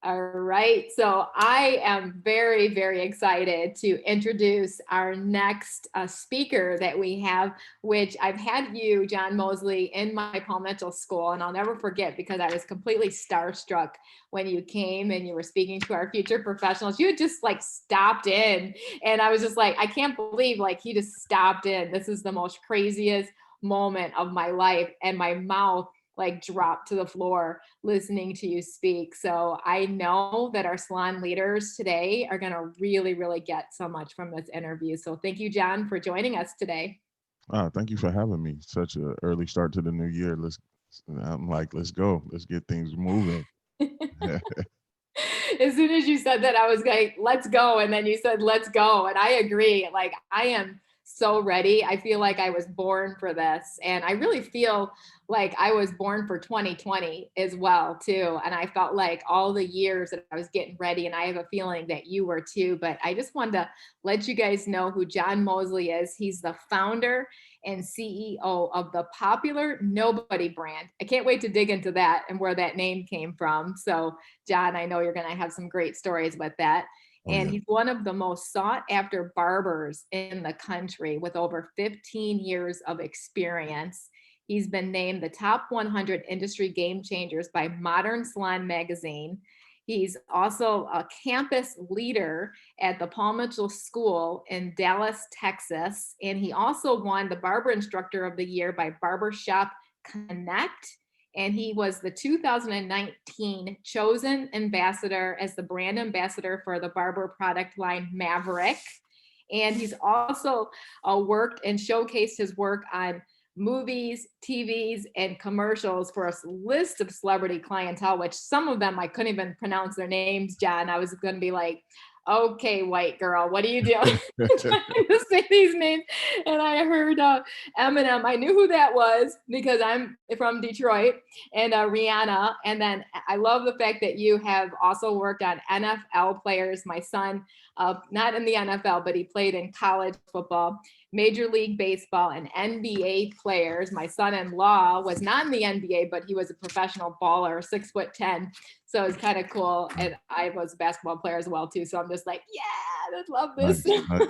All right. So I am very, very excited to introduce our next speaker that we have, which I've had you, John Mosley, in my palmetto school. And I'll never forget because I was completely starstruck when you came and you were speaking to our future professionals. You had just like stopped in. And I was just like, I can't believe like he just stopped in. This is the most craziest moment of my life. And my mouth like dropped to the floor listening to you speak. So I know that our salon leaders today are going to really, really get so much from this interview. So thank you, John, for joining us today. Thank you for having me. Such an early start to the new year. I'm like, let's go. Let's get things moving. As soon as you said that, I was like, let's go. And then you said, let's go. And I agree. Like, I am so ready. I feel like I was born for this. And I really feel like I was born for 2020 as well, too. And I felt like all the years that I was getting ready, and I have a feeling that you were too. But I just wanted to let you guys know who John Mosley is. He's the founder and CEO of the popular Nobody brand. I can't wait to dig into that and where that name came from. So, John, I know you're going to have some great stories with that. Oh And yeah. he's one of the most sought after barbers in the country with over 15 years of experience. He's been named the top 100 industry game changers by Modern Salon magazine. He's also a campus leader at the Paul Mitchell School in Dallas, Texas. And he also won the Barber Instructor of the Year by Barbershop Connect. And he was the 2019 chosen ambassador as the brand ambassador for the barber product line Maverick. And he's also worked and showcased his work on movies, TVs, and commercials for a list of celebrity clientele, which some of them I couldn't even pronounce their names, John. I was going to be like, okay, white girl, what are you doing? Trying to say these names. And I heard Eminem. I knew who that was because I'm from Detroit, and Rihanna. And then I love the fact that you have also worked on NFL players. My son, not in the NFL, but he played in college football, Major League Baseball, and NBA players. My son-in-law was not in the NBA, but he was a professional baller, 6'10". So it's kind of cool. And I was a basketball player as well too. So I'm just like, yeah, I love this. Nice, nice.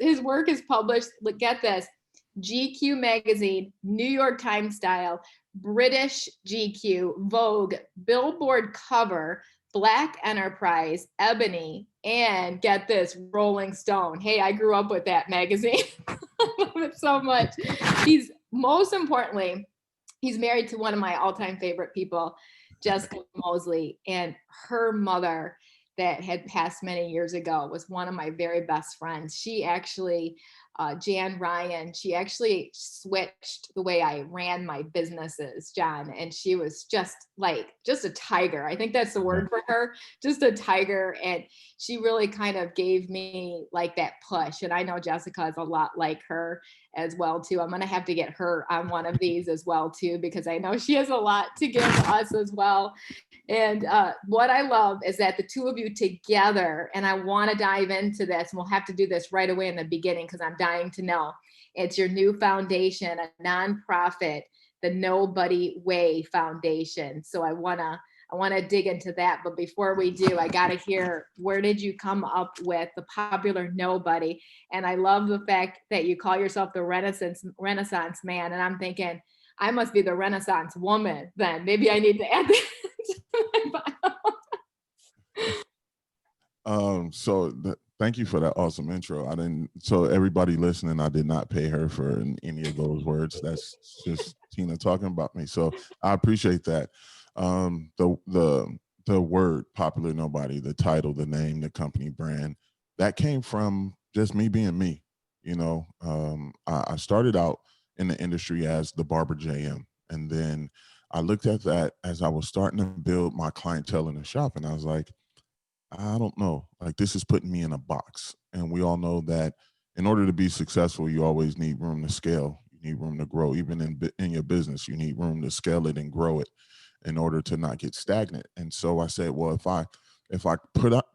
His work is published, look, get this, GQ magazine, New York Times style, British GQ, Vogue, Billboard cover, Black Enterprise, Ebony, and get this, Rolling Stone. Hey, I grew up with that magazine. I love it so much. He's most importantly, he's married to one of my all-time favorite people, Jessica Mosley, and her mother that had passed many years ago was one of my very best friends. She actually, Jan Ryan, she actually switched the way I ran my businesses, John. And she was just like, just a tiger. I think that's the Yeah. word for her, just a tiger. And she really kind of gave me like that push. And I know Jessica is a lot like her as well too. I'm going to have to get her on one of these as well too, because I know she has a lot to give us as well. And what I love is that the two of you together, and I want to dive into this, and we'll have to do this right away in the beginning because I'm dying to know. It's your new foundation, a nonprofit, the Nobody Way Foundation. So I want to dig into that. But before we do, I got to hear, where did you come up with the popular Nobody? And I love the fact that you call yourself the Renaissance man. And I'm thinking, I must be the Renaissance woman then. Maybe I need to add that to my bio. Thank you for that awesome intro. I didn't. So everybody listening, I did not pay her for any of those words. That's just Tina talking about me. So I appreciate that. The word popular nobody, the title, the name, the company brand, that came from just me being me. I started out in the industry as the barber JM, and then I looked at that as I was starting to build my clientele in the shop, and I was like, I don't know. Like, this is putting me in a box. And we all know that in order to be successful, you always need room to scale. You need room to grow. Even in your business, you need room to scale it and grow it in order to not get stagnant. And so I said, well, if I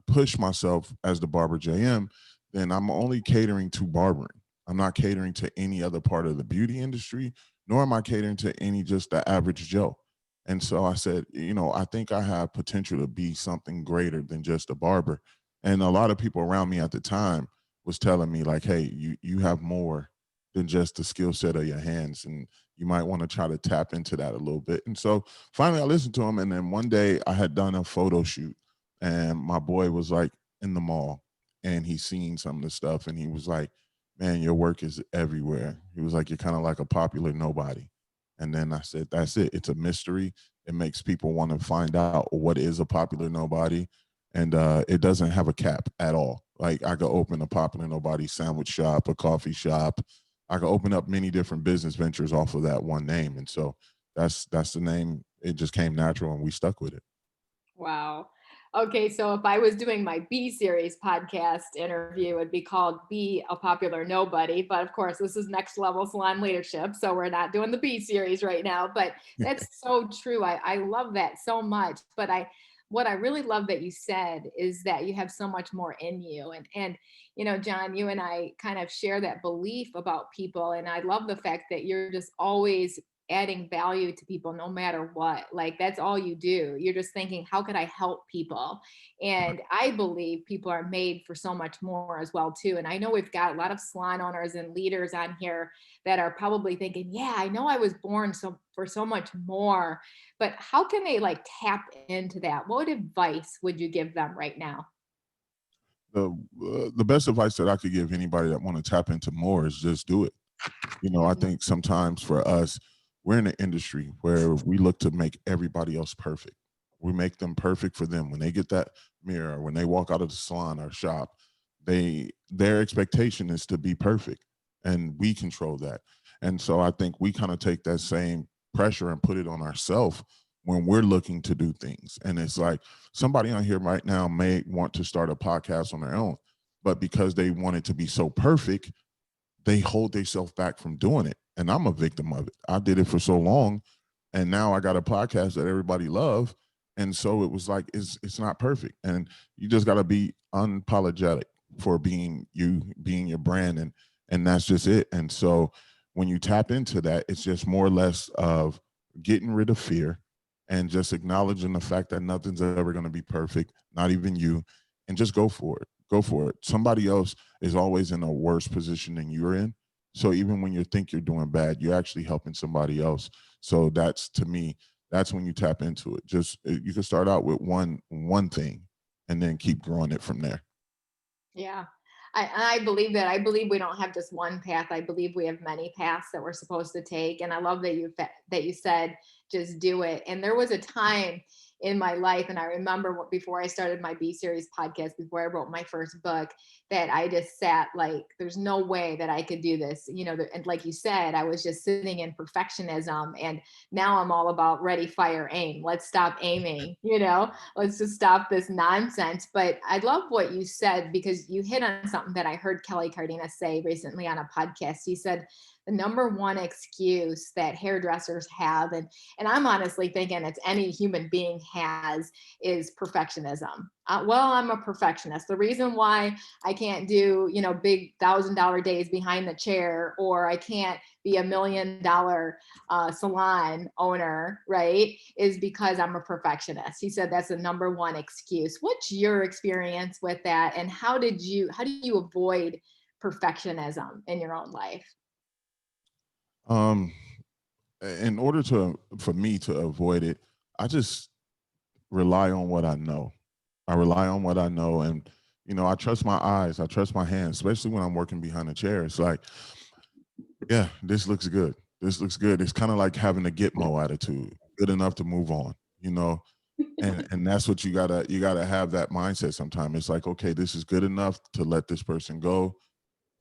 push myself as the barber JM, then I'm only catering to barbering. I'm not catering to any other part of the beauty industry, nor am I catering to any just the average Joe. And so I said, I think I have potential to be something greater than just a barber. And a lot of people around me at the time was telling me like, hey, you have more than just the skill set of your hands, and you might want to try to tap into that a little bit. And so finally I listened to him, and then one day I had done a photo shoot, and my boy was like in the mall, and he seen some of the stuff, and he was like, man, your work is everywhere. He was like, you're kind of like a popular nobody. And then I said, that's it. It's a mystery. It makes people want to find out what is a popular nobody. And it doesn't have a cap at all. Like I could open a popular nobody sandwich shop, a coffee shop. I could open up many different business ventures off of that one name. And so that's the name. It just came natural, and we stuck with it. Wow. Okay, so if I was doing my B series podcast interview, it'd be called Be a Popular Nobody. But of course, this is next level salon leadership. So we're not doing the B series right now. But that's so true. I love that so much. But what I really love that you said is that you have so much more in you. And John, you and I kind of share that belief about people. And I love the fact that you're just always adding value to people no matter what. Like that's all you do. You're just thinking, how could I help people? And I believe people are made for so much more as well too. And I know we've got a lot of salon owners and leaders on here that are probably thinking, yeah, I know I was born for so much more, but how can they like tap into that? What advice would you give them right now? The best advice that I could give anybody that want to tap into more is just do it. I Mhm. think sometimes for us, we're in an industry where we look to make everybody else perfect. We make them perfect for them. When they get that mirror, when they walk out of the salon or shop, their expectation is to be perfect, and we control that. And so I think we kind of take that same pressure and put it on ourselves when we're looking to do things. And it's like somebody on here right now may want to start a podcast on their own, but because they want it to be so perfect, they hold themselves back from doing it. And I'm a victim of it. I did it for so long, and now I got a podcast that everybody love. And so it was like it's not perfect. And you just gotta be unapologetic for being you, being your brand, and that's just it. And so when you tap into that, it's just more or less of getting rid of fear and just acknowledging the fact that nothing's ever gonna be perfect, not even you, and just go for it. Go for it. Somebody else is always in a worse position than you're in. So even when you think you're doing bad, you're actually helping somebody else. So that's, to me, that's when you tap into it. Just you can start out with one thing and then keep growing it from there. Yeah. I believe that. I believe we don't have just one path. I believe we have many paths that we're supposed to take. And I love that you said just do it. And there was a time in my life, and I remember before I started my B series podcast, before I wrote my first book, that I just sat like, there's no way that I could do this. And like you said, I was just sitting in perfectionism, and now I'm all about ready, fire, aim. Let's stop aiming. Let's just stop this nonsense. But I love what you said, because you hit on something that I heard Kelly Cardenas say recently on a podcast. He said the number one excuse that hairdressers have, and I'm honestly thinking it's any human being has, is perfectionism. Well, I'm a perfectionist. The reason why I can't do, big $1,000 days behind the chair, or I can't be $1 million salon owner, right, is because I'm a perfectionist. He said that's the number one excuse. What's your experience with that, and how do you avoid perfectionism in your own life? Um, in order for me to avoid it, I just rely on what I know. I rely on what I know, and I trust my eyes. I trust my hands, especially when I'm working behind a chair. It's like, yeah, this looks good. This looks good. It's kind of like having a Gitmo attitude, good enough to move on. You know, and that's what you gotta have that mindset. Sometimes it's like, okay, this is good enough to let this person go.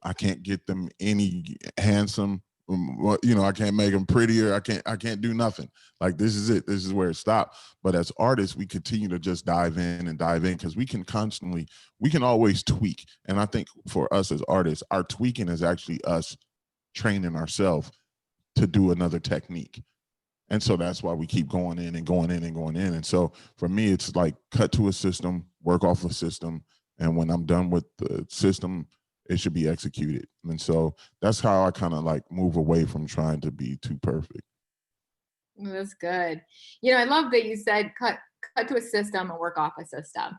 I can't get them any handsome. I can't make them prettier. I can't do nothing. Like this is it. This is where it stopped. But as artists, we continue to just dive in and dive in, because we can always tweak. And I think for us as artists, our tweaking is actually us training ourselves to do another technique. And so that's why we keep going in and going in and going in. And so for me, it's like cut to a system, work off a system. And when I'm done with the system, it should be executed. And so that's how I kind of like move away from trying to be too perfect. That's good. I love that you said cut to a system and work off a system.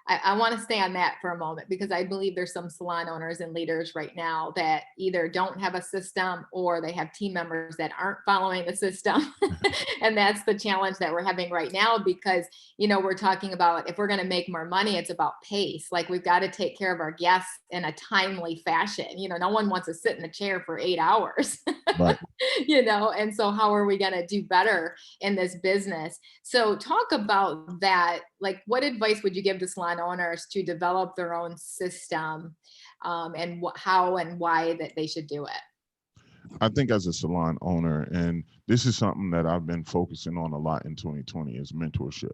I want to stay on that for a moment because I believe there's some salon owners and leaders right now that either don't have a system or they have team members that aren't following the system. And that's the challenge that we're having right now because, we're talking about if we're going to make more money, it's about pace. Like we've got to take care of our guests in a timely fashion. No one wants to sit in a chair for 8 hours, Right. and so how are we going to do better in this business? So talk about that. Like, what advice would you give to salon owners to develop their own system, and how and why that they should do it? I think as a salon owner, and this is something that I've been focusing on a lot in 2020, is mentorship.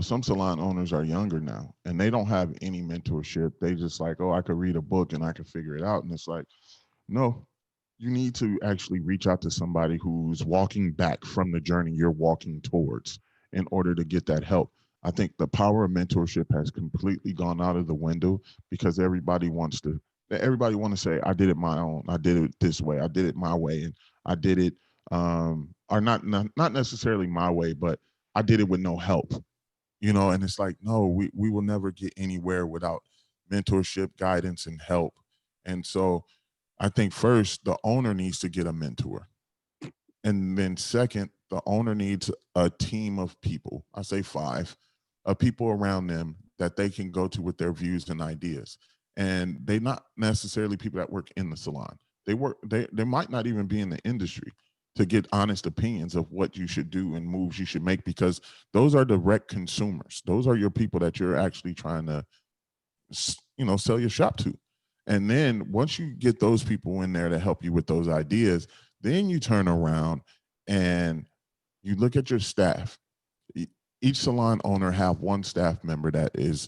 Some salon owners are younger now and they don't have any mentorship. They just like, oh, I could read a book and I could figure it out. And it's like, no, you need to actually reach out to somebody who's walking back from the journey you're walking towards in order to get that help. I think the power of mentorship has completely gone out of the window because everybody want to say, I did it my own, I did it this way, I did it my way, and I did it or not necessarily my way, but I did it with no help. And it's like, no, we will never get anywhere without mentorship, guidance, and help. And so I think first the owner needs to get a mentor. And then second, the owner needs a team of people. I say five, of people around them that they can go to with their views and ideas. And they not necessarily people that work in the salon. They might not even be in the industry to get honest opinions of what you should do and moves you should make because those are direct consumers. Those are your people that you're actually trying to sell your shop to. And then once you get those people in there to help you with those ideas, then you turn around and you look at your staff. Each salon owner have one staff member that is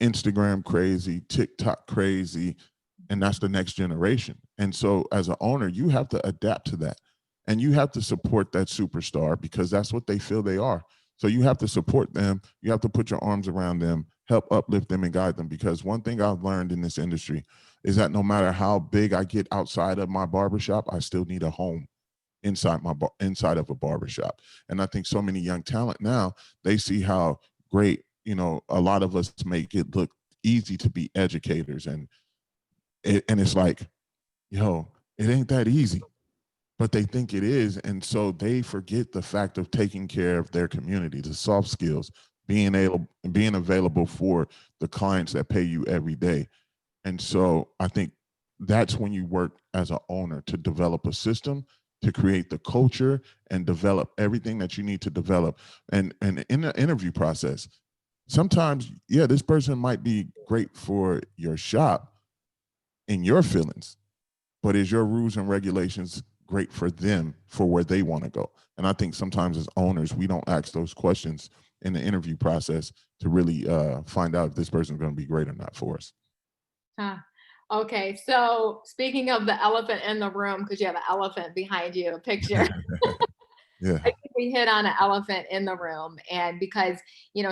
Instagram crazy, TikTok crazy, and that's the next generation. And so as an owner, you have to adapt to that. And you have to support that superstar because that's what they feel they are. So you have to support them. You have to put your arms around them, help uplift them and guide them. Because one thing I've learned in this industry is that no matter how big I get outside of my barbershop, I still need a home inside of a barbershop. And I think so many young talent now, they see how great, a lot of us make it look easy to be educators. And it's like, yo, it ain't that easy, but they think it is. And so they forget the fact of taking care of their community, the soft skills, being available for the clients that pay you every day. And so I think that's when you work as an owner to develop a system, to create the culture and develop everything that you need to develop. And in the interview process, sometimes, yeah, this person might be great for your shop in your feelings, but is your rules and regulations great for them for where they want to go? And I think sometimes as owners, we don't ask those questions in the interview process to really find out if this person is going to be great or not for us. Huh. Okay, so speaking of the elephant in the room, because you have an elephant behind you, a picture. Yeah. I think we hit on an elephant in the room. And because,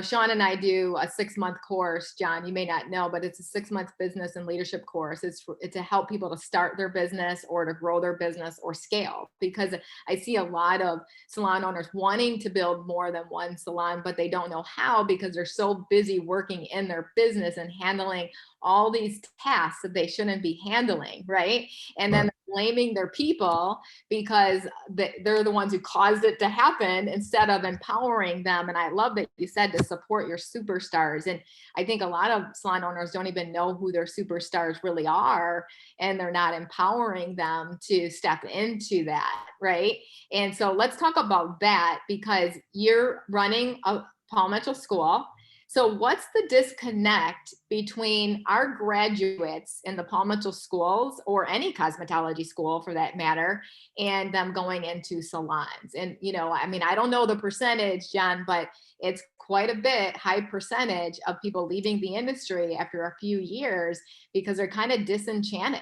Sean and I do a 6-month course, John, you may not know, but it's a 6-month business and leadership course. It's to help people to start their business or to grow their business or scale. Because I see a lot of salon owners wanting to build more than one salon, but they don't know how because they're so busy working in their business and handling all these tasks that they shouldn't be handling, right? And then Right. blaming their people because they're the ones who caused it to happen instead of empowering them. And I love that you said to support your superstars. And I think a lot of salon owners don't even know who their superstars really are, and they're not empowering them to step into that, right? And so let's talk about that because you're running a Paul Mitchell school. So, what's the disconnect between our graduates in the Paul Mitchell schools or any cosmetology school for that matter and them going into salons? And, I don't know the percentage, John, but it's quite a bit high percentage of people leaving the industry after a few years because they're kind of disenchanted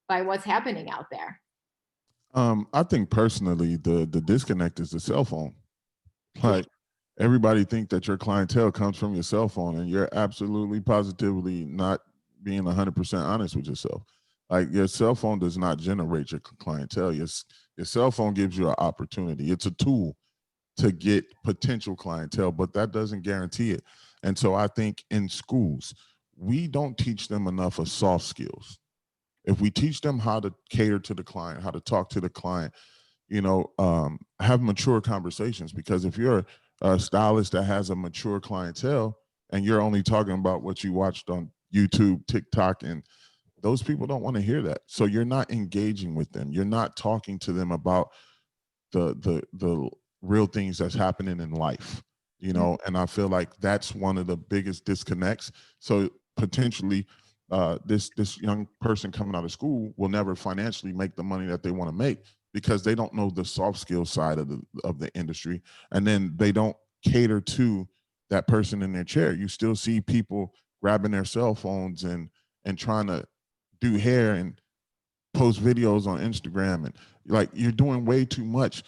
by what's happening out there. I think personally, the disconnect is the cell phone. Like everybody think that your clientele comes from your cell phone, and you're absolutely positively not being 100% honest with yourself. Like your cell phone does not generate your clientele. Your cell phone gives you an opportunity. It's a tool to get potential clientele, but that doesn't guarantee it. And so I think in schools, we don't teach them enough of soft skills. If we teach them how to cater to the client, how to talk to the client, have mature conversations. Because if you're a stylist that has a mature clientele and you're only talking about what you watched on YouTube, TikTok, and those people don't want to hear that. So you're not engaging with them. You're not talking to them about the real things that's happening in life, and I feel like that's one of the biggest disconnects. So potentially this young person coming out of school will never financially make the money that they want to make because they don't know the soft skill side of the industry, and then they don't cater to that person in their chair. You still see people grabbing their cell phones and trying to do hair and post videos on Instagram, and like you're doing way too much.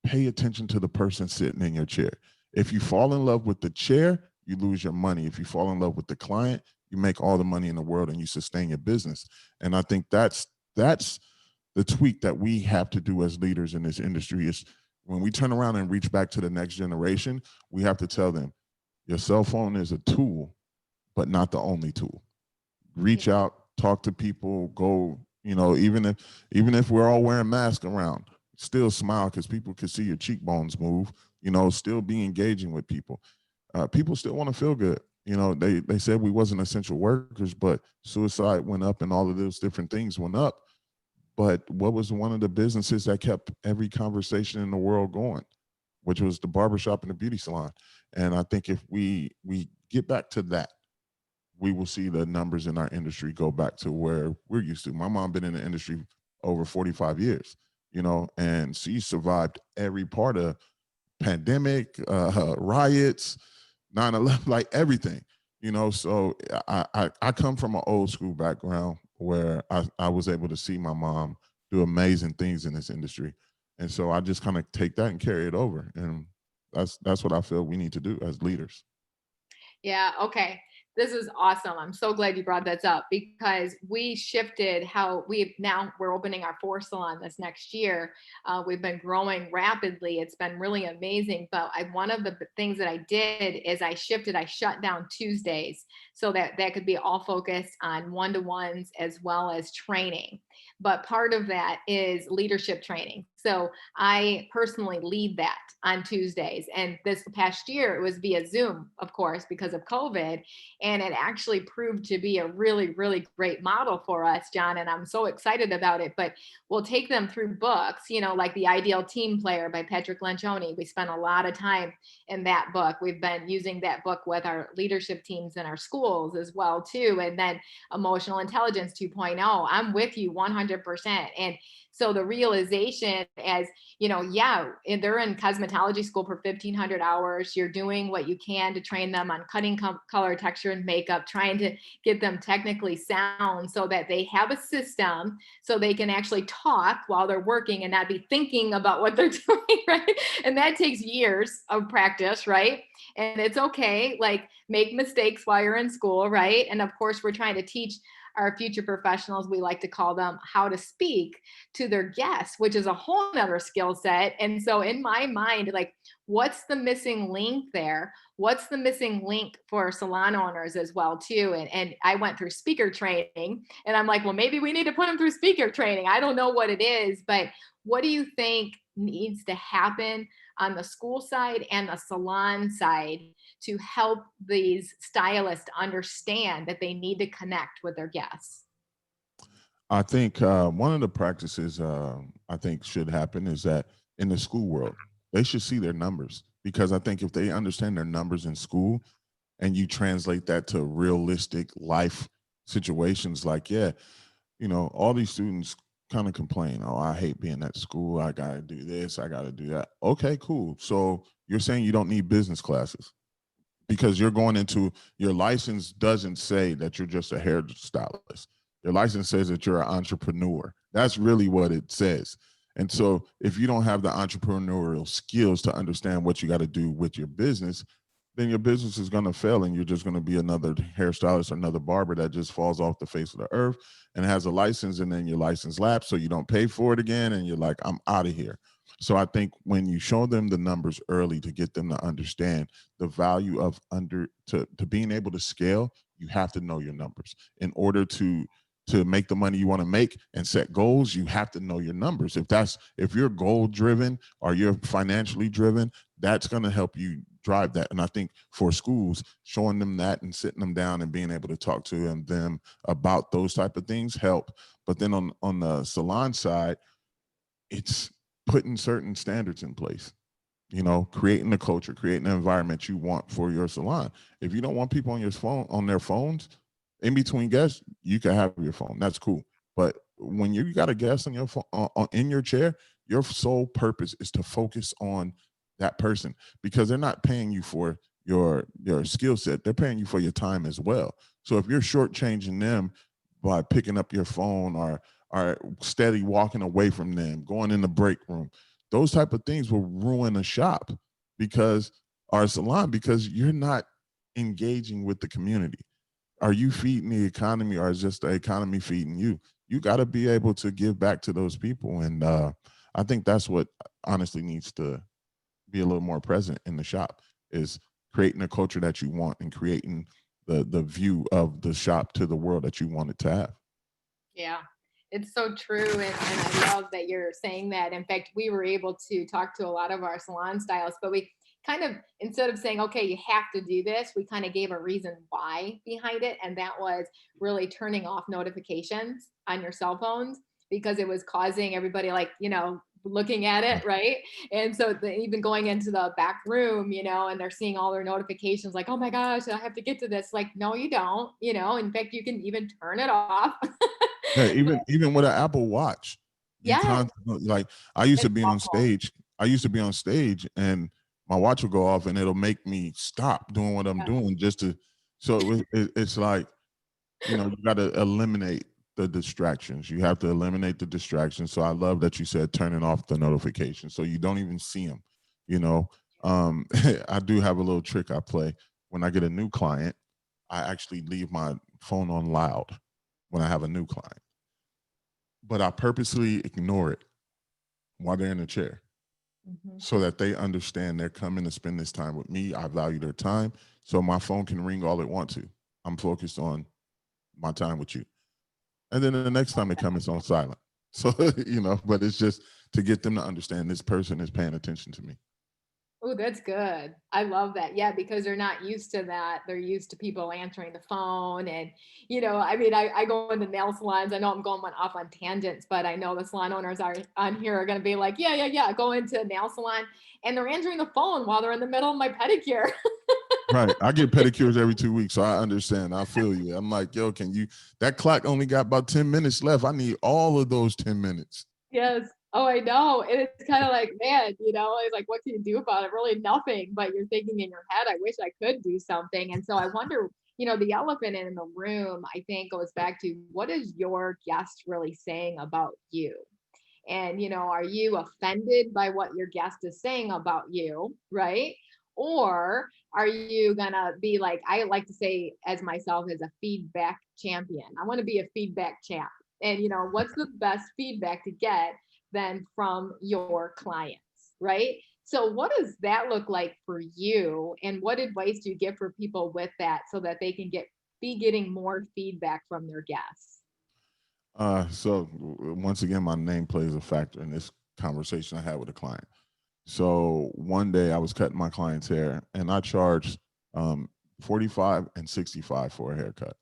Pay attention to the person sitting in your chair. If you fall in love with the chair, you lose your money. If you fall in love with the client, you make all the money in the world and you sustain your business. And I think that's the tweak that we have to do as leaders in this industry is when we turn around and reach back to the next generation, we have to tell them your cell phone is a tool, but not the only tool. Reach out, talk to people, go, even if we're all wearing masks around, still smile because people can see your cheekbones move, still be engaging with people. People still want to feel good. They said we wasn't essential workers, but suicide went up and all of those different things went up. But what was one of the businesses that kept every conversation in the world going, which was the barbershop and the beauty salon. And I think if we get back to that, we will see the numbers in our industry go back to where we're used to. My mom been in the industry over 45 years, and she survived every part of pandemic, riots, 9/11, like everything, So I come from an old school background where I was able to see my mom do amazing things in this industry. And so I just kind of take that and carry it over. And that's what I feel we need to do as leaders. Yeah, okay. This is awesome. I'm so glad you brought that up because we shifted how we're opening our fourth salon this next year. We've been growing rapidly. It's been really amazing. But one of the things that I did is I shut down Tuesdays so that could be all focused on one-to-ones as well as training. But part of that is leadership training. So I personally lead that on Tuesdays. And this past year, it was via Zoom, of course, because of COVID. And it actually proved to be a really, really great model for us, John. And I'm so excited about it. But we'll take them through books, like The Ideal Team Player by Patrick Lencioni. We spent a lot of time in that book. We've been using that book with our leadership teams in our schools as well, too. And then Emotional Intelligence 2.0. I'm with you 100%. And so the realization as, yeah, they're in cosmetology school for 1,500 hours. You're doing what you can to train them on cutting color, texture, and makeup, trying to get them technically sound so that they have a system so they can actually talk while they're working and not be thinking about what they're doing, right? And that takes years of practice, right? And it's okay, like make mistakes while you're in school, right? And of course, we're trying to teach our future professionals, we like to call them, how to speak to their guests, which is a whole nother skill set. And so in my mind, like, what's the missing link there? What's the missing link for salon owners as well, too? And I went through speaker training and I'm like, well, maybe we need to put them through speaker training. I don't know what it is, but what do you think needs to happen on the school side and the salon side to help these stylists understand that they need to connect with their guests? I think one of the practices I think should happen is that in the school world, they should see their numbers because I think if they understand their numbers in school and you translate that to realistic life situations, like, yeah, all these students kind of complain, oh, I hate being at school. I got to do this. I got to do that. Okay, cool. So you're saying you don't need business classes because you're going into your license doesn't say that you're just a hairstylist. Your license says that you're an entrepreneur. That's really what it says. And so if you don't have the entrepreneurial skills to understand what you got to do with your business, then your business is going to fail and you're just going to be another hairstylist or another barber that just falls off the face of the earth and has a license, and then your license lapse, so you don't pay for it again, and you're like, I'm out of here. So I think when you show them the numbers early to get them to understand the value of to being able to scale, you have to know your numbers in order to make the money you want to make and set goals. You have to know your numbers. If you're goal driven or you're financially driven, that's going to help you drive that. And I think for schools, showing them that and sitting them down and being able to talk to them about those type of things help. But then on the salon side, it's putting certain standards in place, creating the culture, creating the environment you want for your salon. If you don't want people on their phones in between guests, you can have your phone. That's cool. But when you got a guest on your phone, in your chair, your sole purpose is to focus on that person, because they're not paying you for your skill set. They're paying you for your time as well. So if you're shortchanging them by picking up your phone or steady walking away from them, going in the break room, those type of things will ruin a shop because our salon, because you're not engaging with the community. Are you feeding the economy, or is just the economy feeding you? You got to be able to give back to those people. And I think that's what honestly needs to be a little more present in the shop, is creating a culture that you want and creating the view of the shop to the world that you want it to have. Yeah, it's so true. And I love that you're saying that. In fact, we were able to talk to a lot of our salon stylists, but we kind of, instead of saying, okay, you have to do this, we kind of gave a reason why behind it. And that was really turning off notifications on your cell phones, because it was causing everybody, like, looking at it, right? And so even going into the back room, and they're seeing all their notifications, like, oh my gosh, I have to get to this. Like, no, you don't, in fact, you can even turn it off. Yeah, even with an Apple Watch, you Yes, constantly, like, I used to it's be on awful. stage. I used to be on stage, and my watch will go off, and it'll make me stop doing what I'm Yeah. doing just to. So it's like, you got to eliminate the distractions. You have to eliminate the distractions. So I love that you said turning off the notifications so you don't even see them. You know, I do have a little trick I play when I get a new client. I actually leave my phone on loud when I have a new client, but I purposely ignore it while they're in the chair Mhm. so that they understand they're coming to spend this time with me. I value their time. So my phone can ring all it wants to. I'm focused on my time with you. And then the next time they come, it's on silent. So, but it's just to get them to understand this person is paying attention to me. Oh, that's good. I love that. Yeah, because they're not used to that. They're used to people answering the phone. And, I mean, I go into nail salons. I know I'm going off on tangents, but I know the salon owners are on here are going to be like, yeah, yeah, yeah, go into a nail salon and they're answering the phone while they're in the middle of my pedicure. Right. I get pedicures every 2 weeks. So I understand. I feel you. I'm like, yo, that clock only got about 10 minutes left. I need all of those 10 minutes. Yes. Oh, I know. And it's kind of like, man, it's like, what can you do about it? Really nothing, but you're thinking in your head, I wish I could do something. And so I wonder, the elephant in the room, I think, goes back to what is your guest really saying about you? And, are you offended by what your guest is saying about you? Right. Or are you gonna be like, I like to say as myself as a feedback champion? I want to be a feedback champ. And, what's the best feedback to get then from your clients? Right. So, what does that look like for you? And what advice do you give for people with that so that they can be getting more feedback from their guests? So once again, my name plays a factor in this conversation I had with a client. So one day I was cutting my client's hair, and I charged 45 and 65 for a haircut.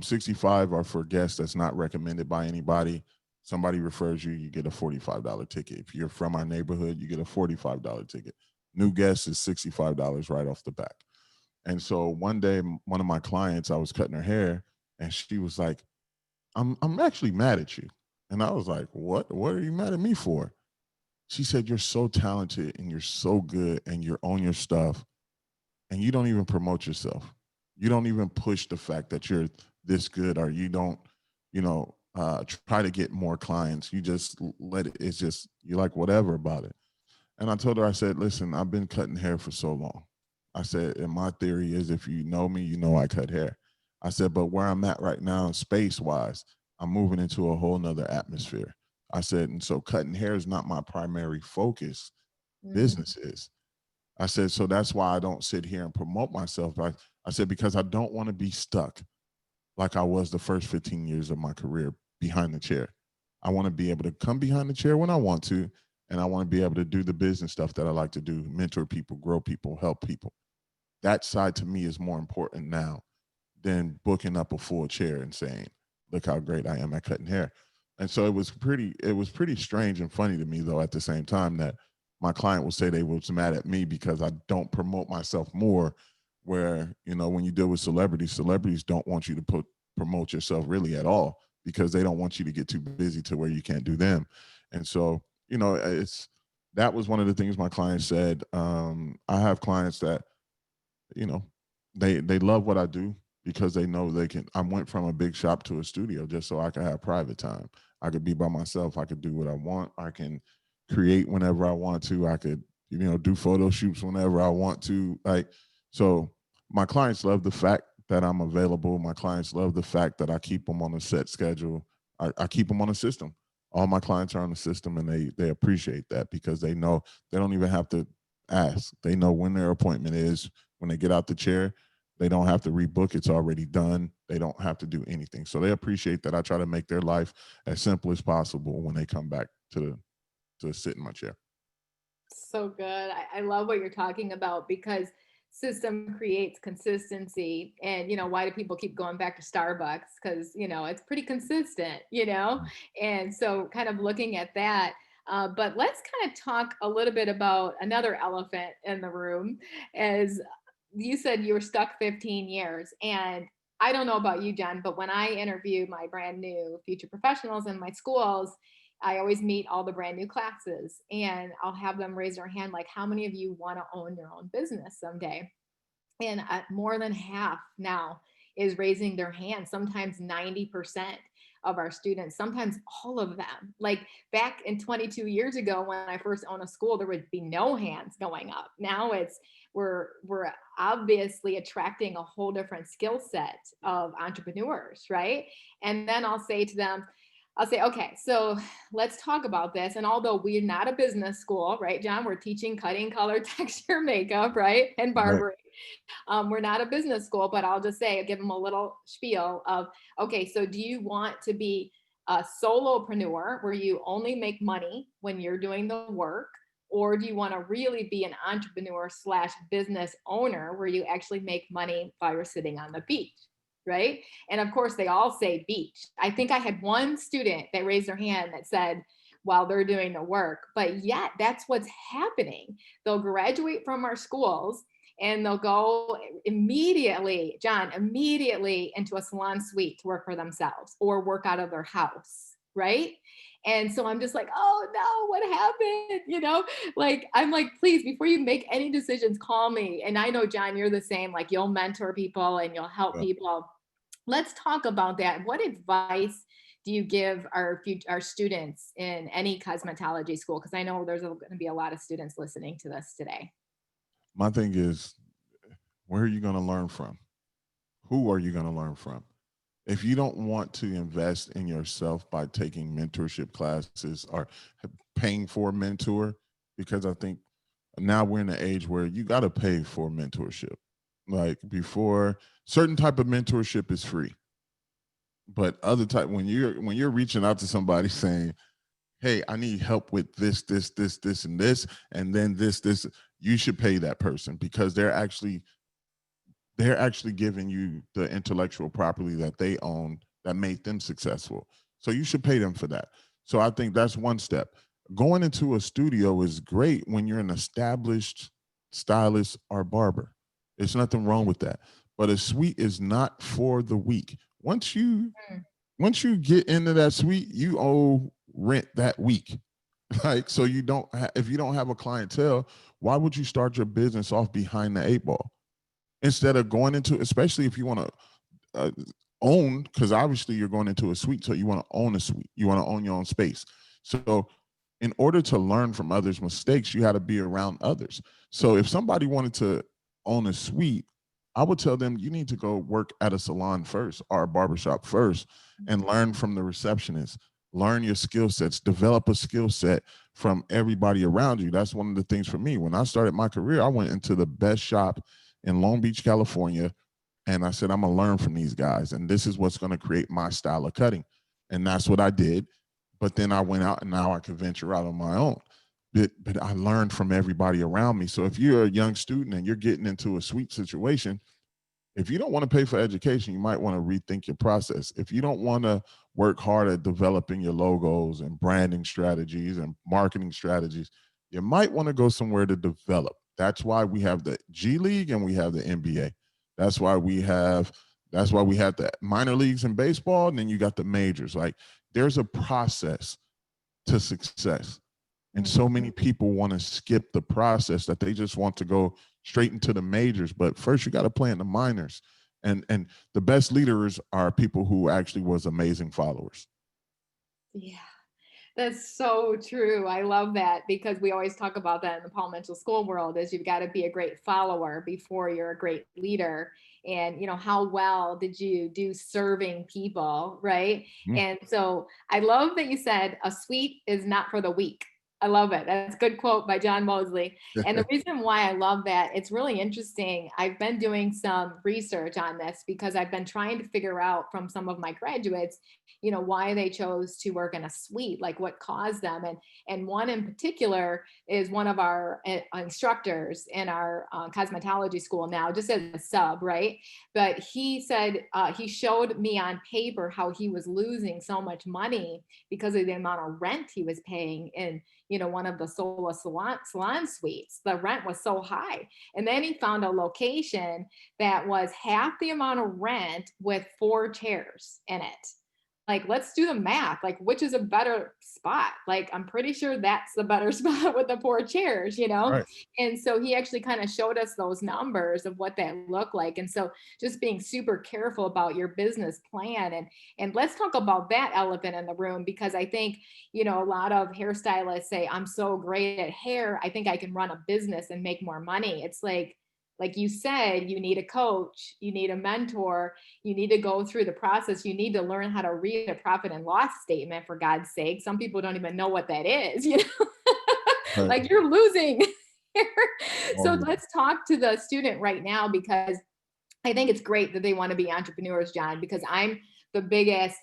65 are for guests that's not recommended by anybody. Somebody refers you, you get a $45 ticket. If you're from our neighborhood, you get a $45 ticket. New guest is $65 right off the bat. And so one day, one of my clients, I was cutting her hair, and she was like, I'm actually mad at you. And I was like, what? What are you mad at me for? She said, you're so talented and you're so good and you're on your stuff and you don't even promote yourself. You don't even push the fact that you're this good, or you don't, try to get more clients. You just let it, it's just, you're like, whatever about it. And I told her, I said, listen, I've been cutting hair for so long. I said, and my theory is if you know me, you know I cut hair. I said, but where I'm at right now, space wise, I'm moving into a whole nother atmosphere. I said, and so cutting hair is not my primary focus. Mm, Business is. I said, so that's why I don't sit here and promote myself. I said, because I don't want to be stuck like I was the first 15 years of my career behind the chair. I want to be able to come behind the chair when I want to, and I want to be able to do the business stuff that I like to do, mentor people, grow people, help people. That side to me is more important now than booking up a full chair and saying, look how great I am at cutting hair. And so it was pretty strange and funny to me though at the same time that my client will say they was mad at me because I don't promote myself more, where, when you deal with celebrities don't want you to promote yourself really at all because they don't want you to get too busy to where you can't do them. And so, it's that was one of the things my clients said. I have clients that, you know, they love what I do because they know they can. I went from a big shop to a studio just so I could have private time. I could be by myself. I could do what I want. I can create whenever I want to. I could, do photo shoots whenever I want to. Like, so my clients love the fact that I'm available. My clients love the fact that I keep them on a set schedule. I keep them on a system. All my clients are on the system, and they appreciate that because they know they don't even have to ask. They know when their appointment is. When they get out the chair, they don't have to rebook. It's already done. They don't have to do anything. So they appreciate that I try to make their life as simple as possible when they come back to sit in my chair. so good. I love what you're talking about because system creates consistency. And, why do people keep going back to Starbucks? Because, it's pretty consistent, And so kind of looking at that. But let's kind of talk a little bit about another elephant in the room. As you said, you were stuck 15 years. And I don't know about you, Jen, but when I interview my brand new future professionals in my schools, I always meet all the brand new classes and I'll have them raise their hand, like, how many of you want to own your own business someday? And more than half now is raising their hand, sometimes 90% of our students, sometimes all of them. Like back in 22 years ago when I first owned a school, there would be no hands going up. Now we're obviously attracting a whole different skill set of entrepreneurs, right? And then I'll say, okay, so let's talk about this. And although we're not a business school, right, John, we're teaching cutting, color, texture, makeup, right, and Right. barbering. We're not a business school, but I'll just say, give them a little spiel of, okay, so do you want to be a solopreneur where you only make money when you're doing the work? Or do you want to really be an entrepreneur slash business owner where you actually make money while you're sitting on the beach? Right. And of course, they all say beach. I think I had one student that raised their hand that said, while they're doing the work, but yet that's what's happening. They'll graduate from our schools and they'll go immediately, John, immediately into a salon suite to work for themselves or work out of their house, right? And so I'm just like, oh no, what happened? Like I'm like, please, before you make any decisions, call me. And I know, John, you're the same. Like you'll mentor people and you'll help Yeah. people. Let's talk about that. What advice do you give our students in any cosmetology school? Because I know there's going to be a lot of students listening to this today. My thing is, where are you going to learn from? Who are you going to learn from? If you don't want to invest in yourself by taking mentorship classes or paying for a mentor, because I think now we're in an age where you got to pay for mentorship. Like before, certain type of mentorship is free, but other type when you're reaching out to somebody saying, "Hey, I need help with this, and then this," you should pay that person because they're actually giving you the intellectual property that they own that made them successful. So you should pay them for that. So I think that's one step. Going into a studio is great when you're an established stylist or barber. There's nothing wrong with that. But a suite is not for the weak. Mm, Once you get into that suite, you owe rent that week. Like so you don't if you don't have a clientele, why would you start your business off behind the eight ball? Instead of going into, especially if you want to uh, own, because obviously you're going into a suite, so you want to own a suite, you want to own your own space. So in order to learn from others mistakes, you had to be around others. So if somebody wanted to own a suite, I would tell them you need to go work at a salon first or a barbershop first and learn from the receptionist. Learn your skill sets, develop a skill set from everybody around you. That's one of the things for me. When I started my career, I went into the best shop in Long Beach, California, and I said, I'm gonna learn from these guys, and this is what's gonna create my style of cutting. And that's what I did. But then I went out and now I can venture out on my own. But I learned from everybody around me. So if you're a young student and you're getting into a sweet situation, if you don't want to pay for education, you might want to rethink your process. If you don't want to work hard at developing your logos and branding strategies and marketing strategies, you might want to go somewhere to develop. That's why we have the G League and we have the NBA. That's why we have the minor leagues in baseball, and then you got the majors. Like, there's a process to success. And so many people want to skip the process, that they just want to go straight into the majors. But first you got to play in the minors. And the best leaders are people who actually was amazing followers. Yeah. That's so true. I love that, because we always talk about that in the Paul Mitchell School world, is you've got to be a great follower before you're a great leader. And how well did you do serving people, right? Mm. And so I love that you said a suite is not for the weak. I love it. That's a good quote by John Mosley. And the reason why I love that, it's really interesting. I've been doing some research on this because I've been trying to figure out from some of my graduates, why they chose to work in a suite, like what caused them. And one in particular is one of our instructors in our cosmetology school now, just as a sub, right? But he said, he showed me on paper how he was losing so much money because of the amount of rent he was paying in one of the solo salon suites. The rent was so high. And then he found a location that was half the amount of rent with 4 chairs in it. Like, let's do the math. Like, which is a better spot? Like, I'm pretty sure that's the better spot with the 4 chairs, Right. And so he actually kind of showed us those numbers of what that looked like. And so just being super careful about your business plan. And let's talk about that elephant in the room, because I think, a lot of hairstylists say, I'm so great at hair, I think I can run a business and make more money. It's like you said, you need a coach, you need a mentor, you need to go through the process. You need to learn how to read a profit and loss statement, for God's sake. Some people don't even know what that is, Right. like, you're losing. So Um, let's talk to the student right now, because I think it's great that they want to be entrepreneurs, John, because I'm the biggest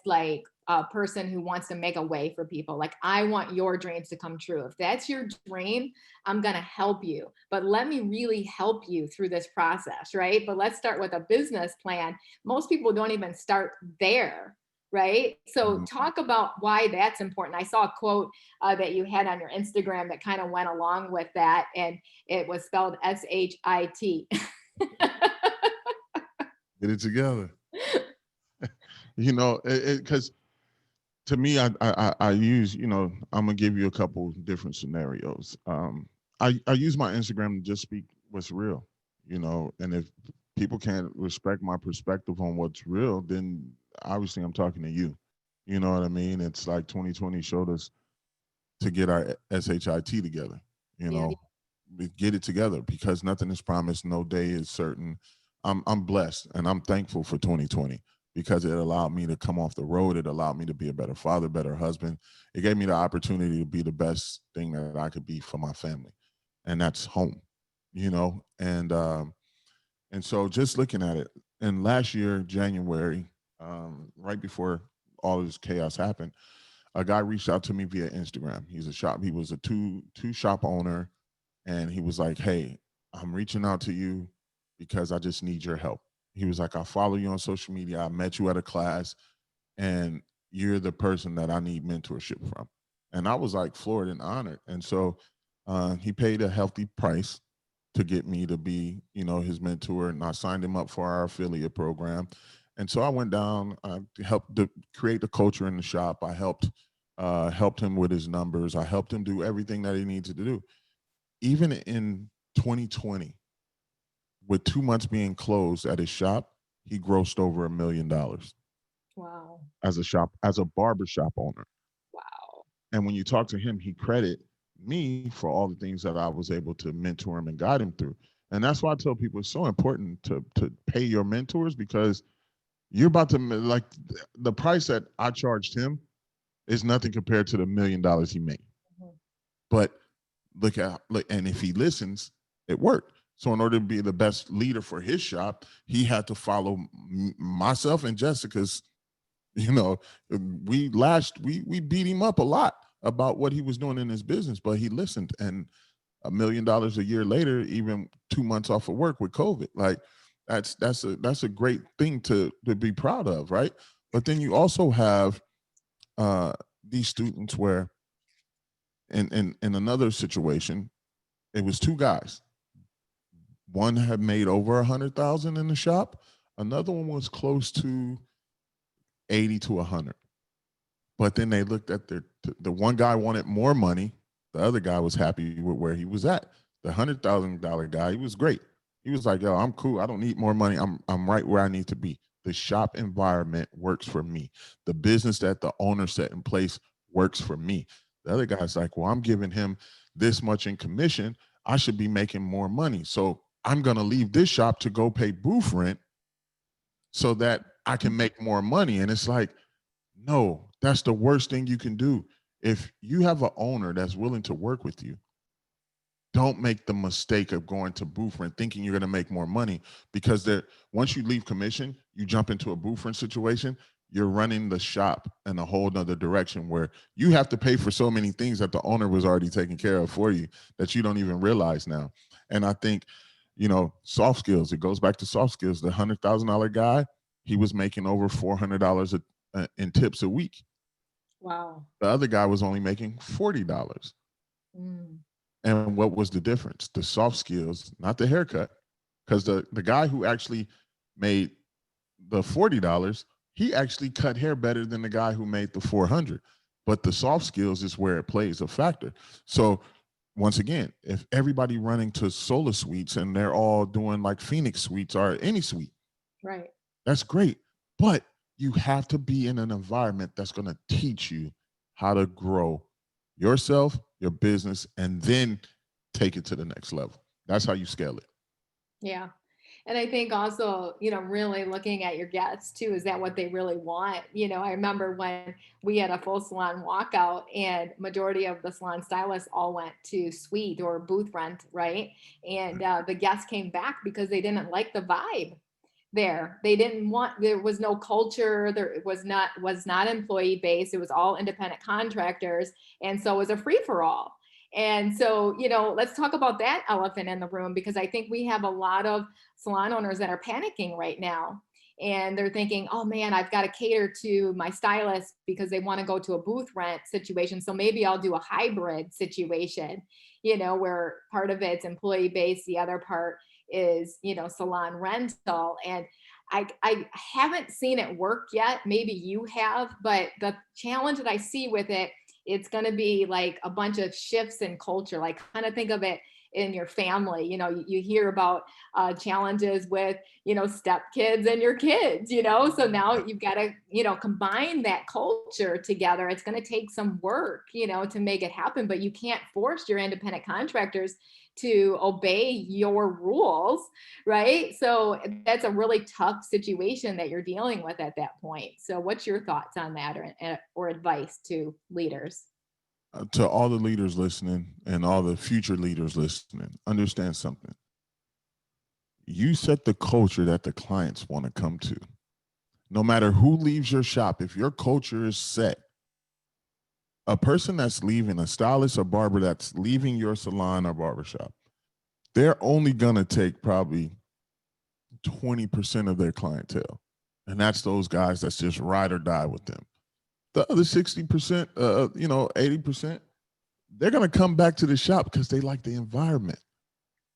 person who wants to make a way for people. Like, I want your dreams to come true. If that's your dream, I'm going to help you. But let me really help you through this process, right? But let's start with a business plan. Most people don't even start there. Right. So mhm. talk about why that's important. I saw a quote that you had on your Instagram that kind of went along with that, and it was spelled SHIT. Get it together. Because to me, I use, I'm gonna give you a couple different scenarios. I use my Instagram to just speak what's real, and if people can't respect my perspective on what's real, then obviously I'm talking to you. You know what I mean? It's like 2020 showed us to get our SHIT together. You Yeah. know, we get it together, because nothing is promised, no day is certain. I'm blessed and I'm thankful for 2020, because it allowed me to come off the road. It allowed me to be a better father, better husband. It gave me the opportunity to be the best thing that I could be for my family, and that's home. And so just looking at it, and last year January, right before all this chaos happened, a guy reached out to me via Instagram. He was a two shop owner, and he was like, "Hey, I'm reaching out to you because I just need your help." He was like, "I follow you on social media. I met you at a class, and you're the person that I need mentorship from." And I was like floored and honored. And so he paid a healthy price to get me to be, his mentor, and I signed him up for our affiliate program. And so I went down, helped create the culture in the shop. I helped him with his numbers. I helped him do everything that he needed to do. Even in 2020, with 2 months being closed at his shop, he grossed over $1 million Wow. as a barber shop owner. Wow. And when you talk to him, he credit me for all the things that I was able to mentor him and guide him through. And that's why I tell people it's so important to pay your mentors, because you're about to, like, the price that I charged him is nothing compared to the $1 million he made. Mhm. But and if he listens, it worked. So in order to be the best leader for his shop, he had to follow myself and Jessica's. You know, we beat him up a lot about what he was doing in his business, but he listened. And $1 million a year later, even 2 months off of work with COVID, like that's a great thing to be proud of, right? But then you also have uh, these students where in another situation, it was two guys. One had made over 100,000 in the shop. Another one was close to 80 to 100. But then they looked at the one guy wanted more money. The other guy was happy with where he was at. The $100,000 guy, he was great. He was like, "Yo, I'm cool. I don't need more money. I'm right where I need to be. The shop environment works for me. The business that the owner set in place works for me." The other guy's like, "Well, I'm giving him this much in commission. I should be making more money. So I'm gonna leave this shop to go pay booth rent so that I can make more money." And it's like, no, that's the worst thing you can do. If you have an owner that's willing to work with you, don't make the mistake of going to booth rent thinking you're going to make more money, because there, once you leave commission, you jump into a booth rent situation, you're running the shop in a whole nother direction where you have to pay for so many things that the owner was already taking care of for you that you don't even realize now. And I think, soft skills, it goes back to soft skills. The $100,000 guy, he was making over $400 in tips a week. Wow. The other guy was only making $40. Mm. And what was the difference? The soft skills, not the haircut. Because the guy who actually made the $40, he actually cut hair better than the guy who made the 400. But the soft skills is where it plays a factor. So once again, if everybody running to solo suites and they're all doing like Phoenix suites or any suite, Right. that's great. But you have to be in an environment that's going to teach you how to grow yourself, your business, and then take it to the next level. That's how you scale it. Yeah. And I think also, really looking at your guests too, is that what they really want? I remember when we had a full salon walkout and majority of the salon stylists all went to suite or booth rent, right? And the guests came back because they didn't like the vibe there. They didn't want, there was no culture, there was not employee based, it was all independent contractors, and so it was a free for all. And so, let's talk about that elephant in the room, because I think we have a lot of salon owners that are panicking right now, and they're thinking, oh man, I've got to cater to my stylist because they want to go to a booth rent situation, so maybe I'll do a hybrid situation, where part of it's employee based, the other part is, salon rental. And I haven't seen it work yet. Maybe you have, but the challenge that I see with it, it's going to be like a bunch of shifts in culture. Like, kind of think of it in your family. You hear about challenges with, step kids and your kids, so now you've got to, combine that culture together. It's going to take some work, to make it happen, but you can't force your independent contractors to obey your rules, right? So that's a really tough situation that you're dealing with at that point. So what's your thoughts on that, or advice to leaders? To all the leaders listening and all the future leaders listening, understand something. You set the culture that the clients want to come to. No matter who leaves your shop, if your culture is set, a person that's leaving, a stylist or barber that's leaving your salon or barbershop, they're only going to take probably 20% of their clientele. And that's those guys that's just ride or die with them. The other 60%, 80%, they're going to come back to the shop because they like the environment.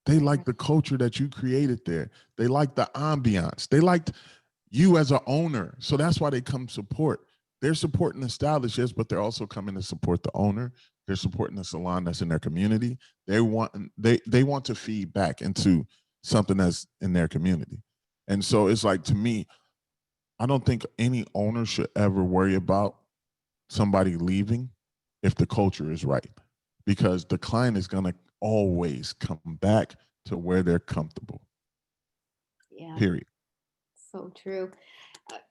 They like the culture that you created there. They like the ambiance. They liked you as an owner. So that's why they come support. They're supporting the stylist, yes, but they're also coming to support the owner. They're supporting the salon that's in their community. They want to feed back into something that's in their community. And so it's like, to me, I don't think any owner should ever worry about somebody leaving if the culture is right, because the client is going to always come back to where they're comfortable. Yeah, Period. so true.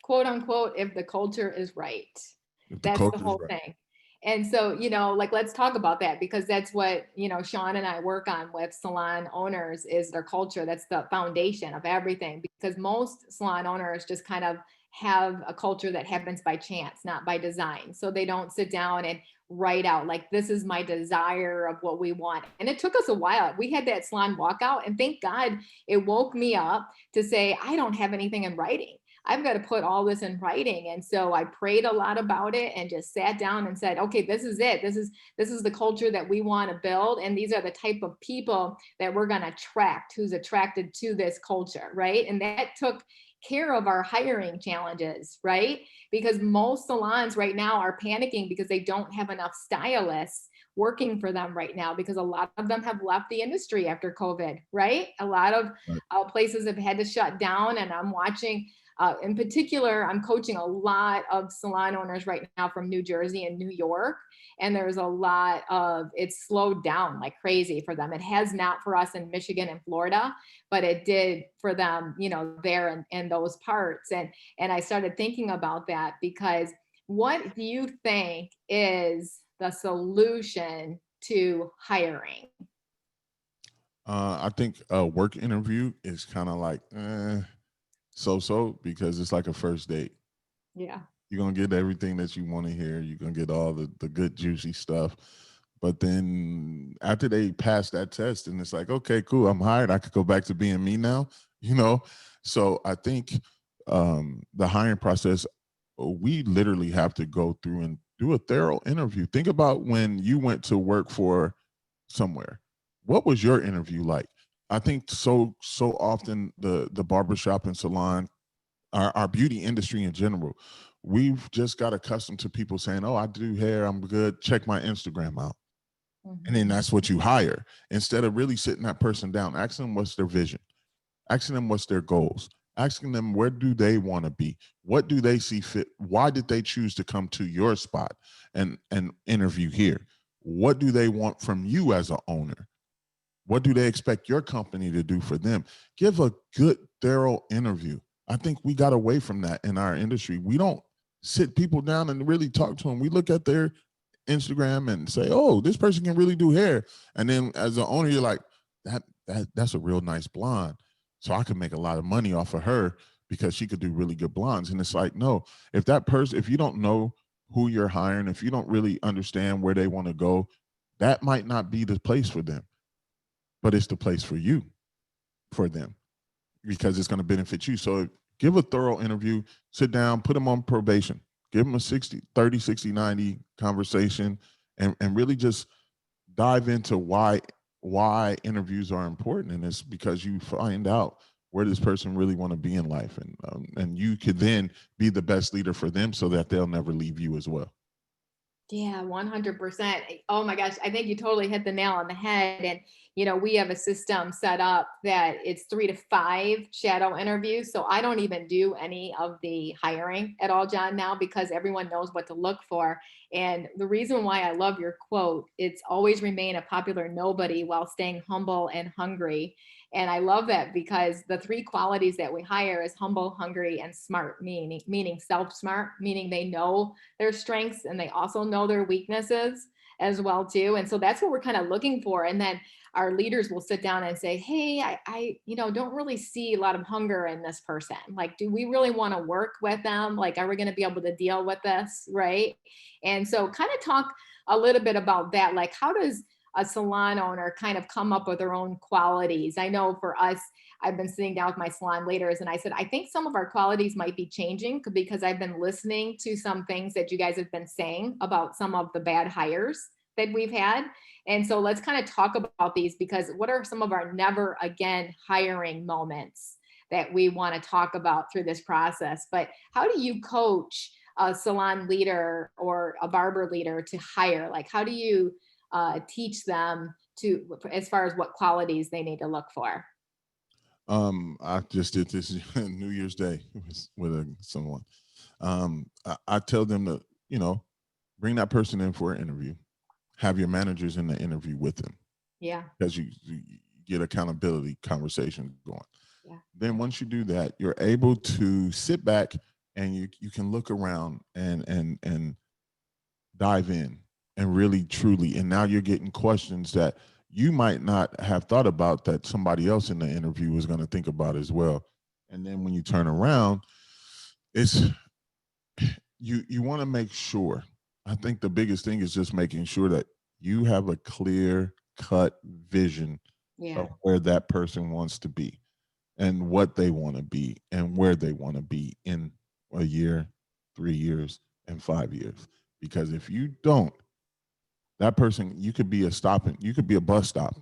Quote unquote, if the culture is right. If the That's the culture is whole right. thing. And so, like, let's talk about that because that's what, Sean and I work on with salon owners is their culture. That's the foundation of everything because most salon owners just kind of have a culture that happens by chance, not by design. So they don't sit down and write out like this is my desire of what we want. And it took us a while. We had that salon walkout and thank God it woke me up to say I don't have anything in writing. I've got to put all this in writing. And so I prayed a lot about it and just sat down and said, okay, this is it. This is the culture that we want to build. And these are the type of people that we're going to attract, who's attracted to this culture. Right. And that took care of our hiring challenges, right? Because most salons right now are panicking because they don't have enough stylists working for them right now because a lot of them have left the industry after COVID, right? A lot of Right. places have had to shut down, and I'm watching. In particular, I'm coaching a lot of salon owners right now from New Jersey and New York. And there's a lot of it's slowed down like crazy for them. It has not for us in Michigan and Florida, but it did for them, there in those parts. And I started thinking about that because what do you think is the solution to hiring? I think a work interview is kind of like so because it's like a first date. Yeah. You're gonna get everything that you want to hear. You're gonna get all the good juicy stuff. But then after they pass that test, and it's like, okay, cool, I'm hired. I could go back to being me now, you know. So I think the hiring process, we literally have to go through and do a thorough interview. Think about when you went to work for somewhere. What was your interview like? I think so often the barbershop and salon, our beauty industry in general, we've just got accustomed to people saying, "Oh, I do hair, I'm good. Check my Instagram out." And then Mhm. that's what you hire instead of really sitting that person down, asking them what's their vision, asking them what's their goals, asking them where do they want to be, what do they see fit, why did they choose to come to your spot and interview here, what do they want from you as an owner, what do they expect your company to do for them. Give a good thorough interview. I think we got away from that in our industry. We don't sit people down and really talk to them. We look at their Instagram and say, "Oh, this person can really do hair." And then as an owner, you're like, that's a real nice blonde. So I can make a lot of money off of her because she could do really good blondes." And it's like, no, if that person, if you don't know who you're hiring, if you don't really understand where they want to go, that might not be the place for them, but it's the place for you, for them, because it's going to benefit you. So give a thorough interview, sit down, put them on probation, give them a 60, 30, 60, 90 conversation, and really just dive into why interviews are important. And it's because you find out where this person really want to be in life. And you could then be the best leader for them so that they'll never leave you as well. Yeah, 100%. Oh my gosh, I think you totally hit the nail on the head. And, we have a system set up that it's 3 to 5 shadow interviews. So I don't even do any of the hiring at all, John, now because everyone knows what to look for. And the reason why I love your quote, it's always remain a popular nobody while staying humble and hungry. And I love that because the three qualities that we hire is humble, hungry, and smart, meaning self-smart, meaning they know their strengths and they also know their weaknesses as well too. And so that's what we're kind of looking for. And then our leaders will sit down and say, hey, I don't really see a lot of hunger in this person. Like, do we really want to work with them? Like, are we going to be able to deal with this? Right. And so kind of talk a little bit about that. Like, how does a salon owner kind of come up with their own qualities? I know for us, I've been sitting down with my salon leaders and I said, I think some of our qualities might be changing because I've been listening to some things that you guys have been saying about some of the bad hires that we've had. And so let's kind of talk about these because what are some of our never again hiring moments that we want to talk about through this process? But how do you coach a salon leader or a barber leader to hire? Like, how do you teach them to, as far as what qualities they need to look for? I just did this New Year's Day with someone. I tell them to, bring that person in for an interview. Have your managers in the interview with them Yeah. because you get accountability conversation going. Yeah. Then once you do that, you're able to sit back and you can look around and dive in and really truly. And now you're getting questions that you might not have thought about that somebody else in the interview was going to think about as well. And then when you turn around, it's you want to make sure. I think the biggest thing is just making sure that you have a clear cut vision Yeah. of where that person wants to be and what they want to be and where they want to be in a year, 3 years, and 5 years. Because if you don't, that person, you could be a stopping, you could be a bus stop.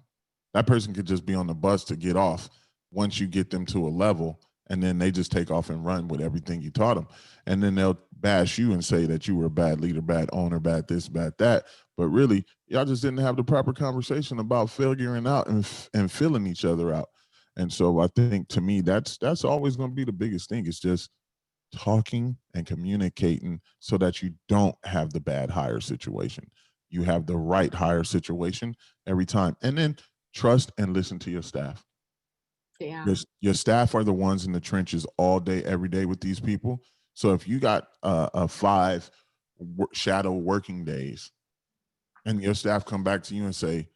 That person could just be on the bus to get off once you get them to a level, and then they just take off and run with everything you taught them. And then they'll bash you and say that you were a bad leader, bad owner, bad this, bad that. But really, y'all just didn't have the proper conversation about figuring out and filling each other out. And so I think to me, that's always going to be the biggest thing. It's just talking and communicating so that you don't have the bad hire situation. You have the right hire situation every time. And then trust and listen to your staff. Yeah. Your staff are the ones in the trenches all day, every day with these people. So if you got a five shadow working days and your staff come back to you and say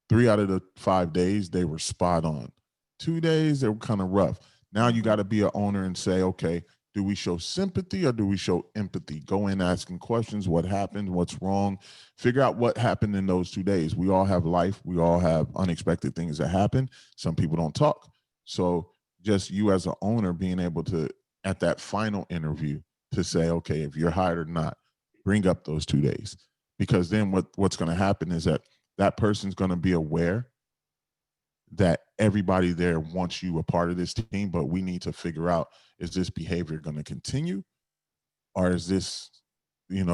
3 out of the 5 days they were spot on, 2 days they were kind of rough, now you got to be an owner and say, okay, do we show sympathy or do we show empathy? Go in asking questions, what happened, what's wrong, figure out what happened in those 2 days. We all have life, we all have unexpected things that happen. Some people don't talk. So just you as an owner being able to, at that final interview, to say, okay, if you're hired or not, bring up those 2 days, because then what's going to happen is that that person's going to be aware that everybody there wants you a part of this team, but we need to figure out, is this behavior going to continue, or is this,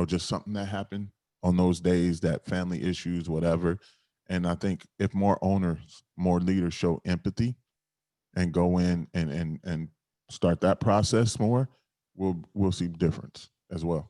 just something that happened on those days, that family issues, whatever. And I think if more owners, more leaders show empathy and go in and start that process more, we'll see difference as well.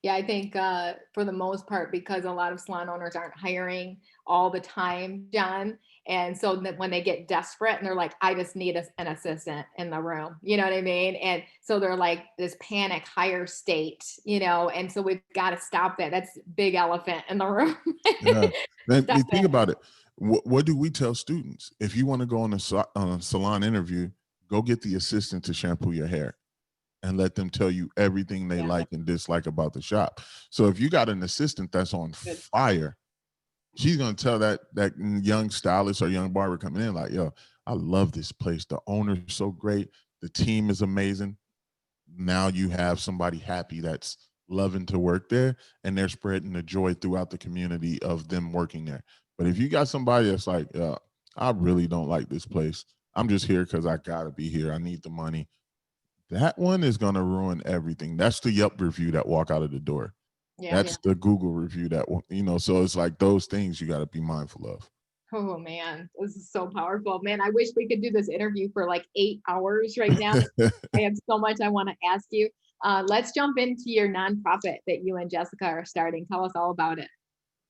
Yeah, I think for the most part, because a lot of salon owners aren't hiring all the time, John. And so that when they get desperate and they're like, I just need an assistant in the room, you know what I mean? And so they're like this panic hire state, and so we've got to stop that. That's big elephant in the room. Yeah. Then Stop you it. think about it. What do we tell students? If you want to go on a salon interview, go get the assistant to shampoo your hair and let them tell you everything they Yeah, like and dislike about the shop. So if you got an assistant that's on good. fire, she's gonna tell that young stylist or young barber coming in like, yo, I love this place. The owner's so great. The team is amazing. Now you have somebody happy that's loving to work there, and they're spreading the joy throughout the community of them working there. But if you got somebody that's like, I really don't like this place, I'm just here because I gotta be here, I need the money, that one is gonna ruin everything. That's the Yelp review that walk out of the door. Yeah. That's the Google review that so it's like those things you got to be mindful of. Oh man, this is so powerful. Man, I wish we could do this interview for like 8 hours right now. I have so much I want to ask you. Let's jump into your nonprofit that you and Jessica are starting. Tell us all about it.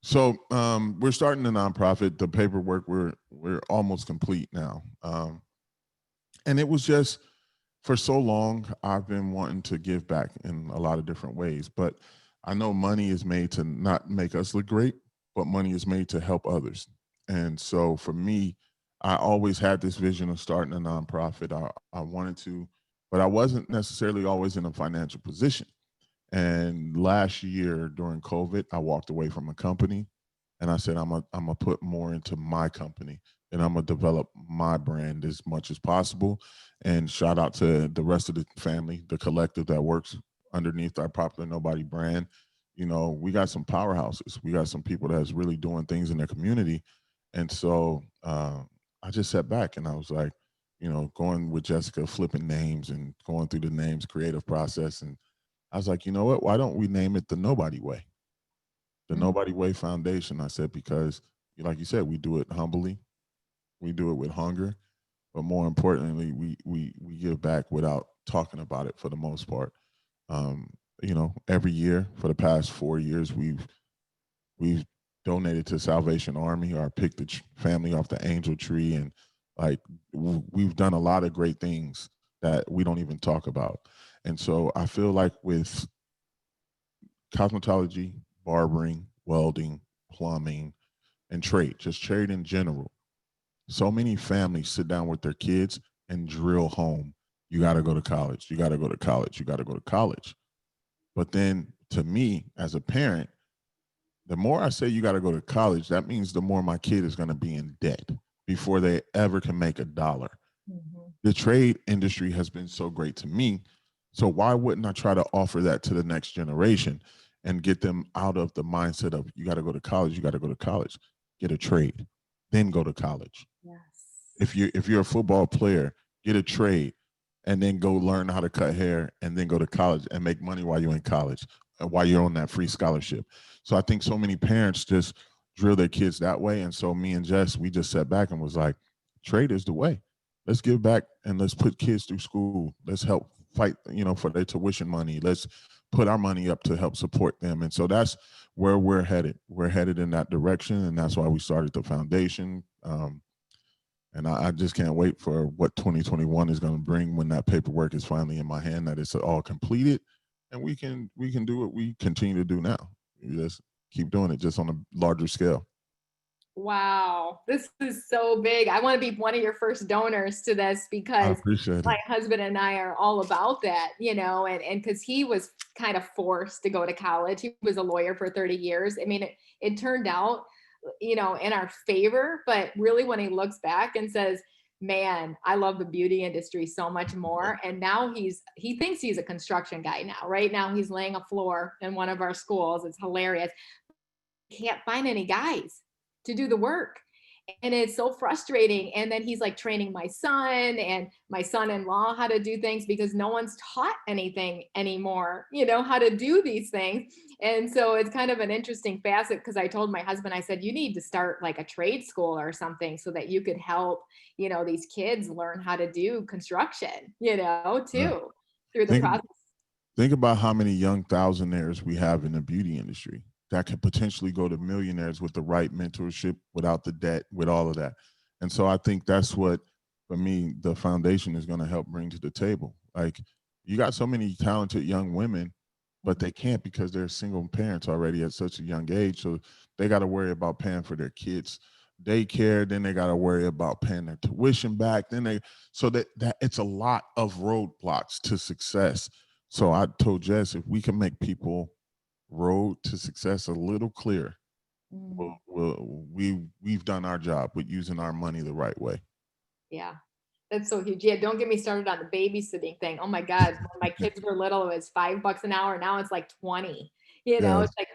So we're starting the nonprofit. The paperwork we're almost complete now, and it was just, for so long I've been wanting to give back in a lot of different ways, but I know money is made to not make us look great, but money is made to help others. And so for me, I always had this vision of starting a nonprofit. I wanted to, but I wasn't necessarily always in a financial position. And last year during COVID, I walked away from a company and I said, I'm gonna put more into my company and I'm gonna develop my brand as much as possible. And shout out to the rest of the family, the collective that works underneath our Popular Nobody brand. We got some powerhouses. We got some people that's really doing things in their community. And so I just sat back and I was like, going with Jessica, flipping names and going through the names creative process. And I was like, you know what? Why don't we name it the Nobody Way? The Mhm. Nobody Way Foundation. I said, because, like you said, we do it humbly, we do it with hunger, but more importantly, we give back without talking about it for the most part. Um, every year for the past 4 years, we've donated to Salvation Army, or I picked the family off the angel tree, and like we've done a lot of great things that we don't even talk about. And so I feel like with cosmetology, barbering, welding, plumbing, and trade, just trade in general, so many families sit down with their kids and drill home, you got to go to college, you got to go to college, you got to go to college. But then to me, as a parent, the more I say you got to go to college, that means the more my kid is going to be in debt before they ever can make a dollar. Mhm. The trade industry has been so great to me. So why wouldn't I try to offer that to the next generation and get them out of the mindset of you got to go to college, you got to go to college, get a trade, then go to college. Yes. If you're a football player, get a trade and then go learn how to cut hair and then go to college and make money while you're in college, while you're on that free scholarship. So I think so many parents just drill their kids that way. And so me and Jess, we just sat back and was like, trade is the way. Let's give back and let's put kids through school. Let's help fight, for their tuition money. Let's put our money up to help support them. And so that's where we're headed. We're headed in that direction. And that's why we started the foundation. And I just can't wait for what 2021 is going to bring when that paperwork is finally in my hand, that it's all completed, and we can do what we continue to do now. We just keep doing it, just on a larger scale. Wow, this is so big. I want to be one of your first donors to this I because appreciate my it. husband and I are all about that, and because he was kind of forced to go to college. He was a lawyer for 30 years. I mean, it turned out, in our favor, but really when he looks back and says, man, I love the beauty industry so much more. And now he thinks he's a construction guy now. Right now he's laying a floor in one of our schools. It's hilarious. Can't find any guys to do the work. And it's so frustrating. And then he's like training my son and my son-in-law how to do things because no one's taught anything anymore, how to do these things. And so it's kind of an interesting facet because I told my husband, I said, you need to start like a trade school or something so that you could help, these kids learn how to do construction, Right. too, through the Think process. think about how many young thousandaires we have in the beauty industry that could potentially go to millionaires with the right mentorship, without the debt, with all of that. And so I think that's what, for me, the foundation is going to help bring to the table. Like, you got so many talented young women, but they can't because they're single parents already at such a young age. So they got to worry about paying for their kids' daycare. Then they got to worry about paying their tuition back. So that it's a lot of roadblocks to success. So I told Jess, if we can make people road to success a little clearer, Mm. we've done our job with using our money the right way. Yeah. That's so huge. Yeah, don't get me started on the babysitting thing. Oh my God. When my kids were little, it was $5 an hour. Now it's like 20. Yes. It's like,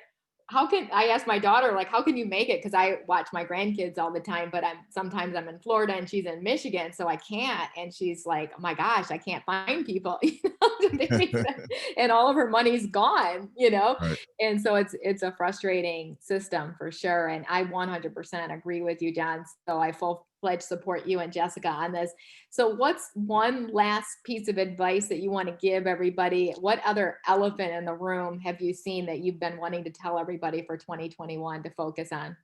how can I asked my daughter, like, how can you make it? Because I watch my grandkids all the time, but sometimes I'm in Florida and she's in Michigan, so I can't. And she's like, oh my gosh, I can't find people, to babysit. And all of her money's gone, Right. and so it's a frustrating system for sure. And I 100% agree with you, John. So I full fledged support you and Jessica on this. So what's one last piece of advice that you want to give everybody? What other elephant in the room have you seen that you've been wanting to tell everybody for 2021 to focus on?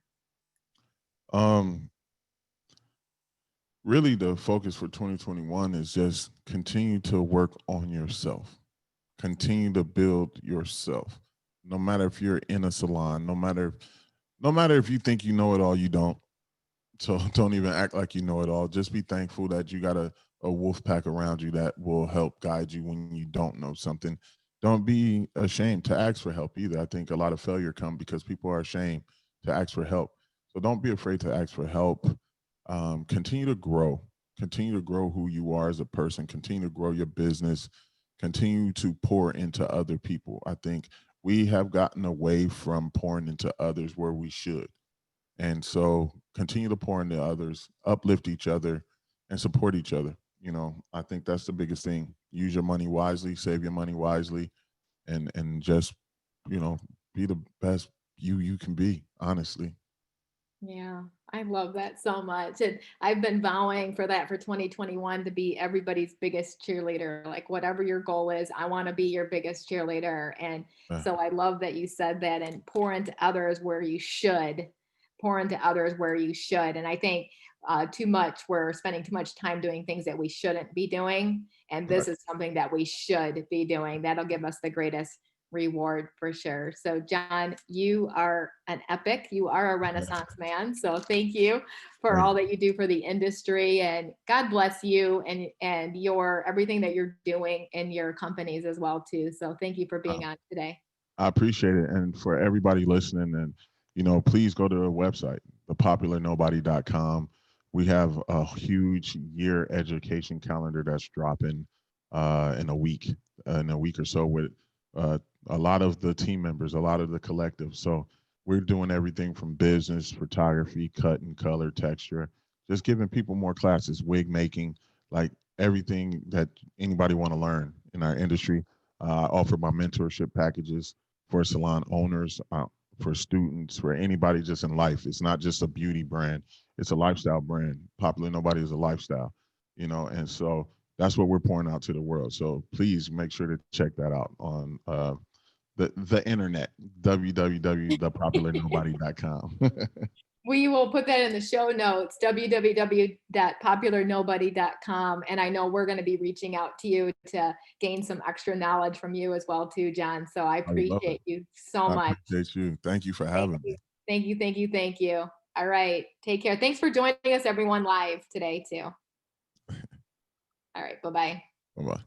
Um, Really, the focus for 2021 is just continue to work on yourself. Continue to build yourself. No matter if you're in a salon, no matter if you think you know it all, you don't. So don't even act like you know it all. Just be thankful that you got a wolf pack around you that will help guide you when you don't know something. Don't be ashamed to ask for help either. I think a lot of failure come because people are ashamed to ask for help. So don't be afraid to ask for help. Continue to grow. Continue to grow who you are as a person. Continue to grow your business. Continue to pour into other people. I think we have gotten away from pouring into others where we should, and so continue to pour into others, uplift each other, and support each other. I think that's the biggest thing. Use your money wisely, save your money wisely, and just, you know, be the best you can be, honestly. Yeah, I love that so much. And I've been vowing for that for 2021 to be everybody's biggest cheerleader. Like, whatever your goal is, I want to be your biggest cheerleader. And Uh, so I love that you said that and pour into others where you should. pour into others where you should. And I think we're spending too much time doing things that we shouldn't be doing. And this Right. is something that we should be doing. That'll give us the greatest reward for sure. So, John, you are an epic. You are a Renaissance man. So, thank you for Thank all you. that you do for the industry, and God bless you and your everything that you're doing in your companies as well too. So, thank you for being Uh, on today. I appreciate it. And for everybody listening, and please go to the website, thepopularnobody.com. We have a huge year education calendar that's dropping in a week or so with uh, a lot of the team members, a lot of the collective. So we're doing everything from business, photography, cut and color, texture, just giving people more classes, wig making, like everything that anybody want to learn in our industry. I offer my mentorship packages for salon owners, for students, for anybody just in life. It's not just a beauty brand; it's a lifestyle brand. Popular Nobody is a lifestyle, and so that's what we're pouring out to the world. So please make sure to check that out on the internet, www.thepopularnobody.com. We will put that in the show notes, www.popularnobody.com. And I know we're going to be reaching out to you to gain some extra knowledge from you as well, too, John. So I I would love it. appreciate you so I much. appreciate you. Thank you for Thank having you. me. Thank you. Thank you. Thank you. All right. Take care. Thanks for joining us, everyone, live today, too. All right. Bye bye. Bye bye.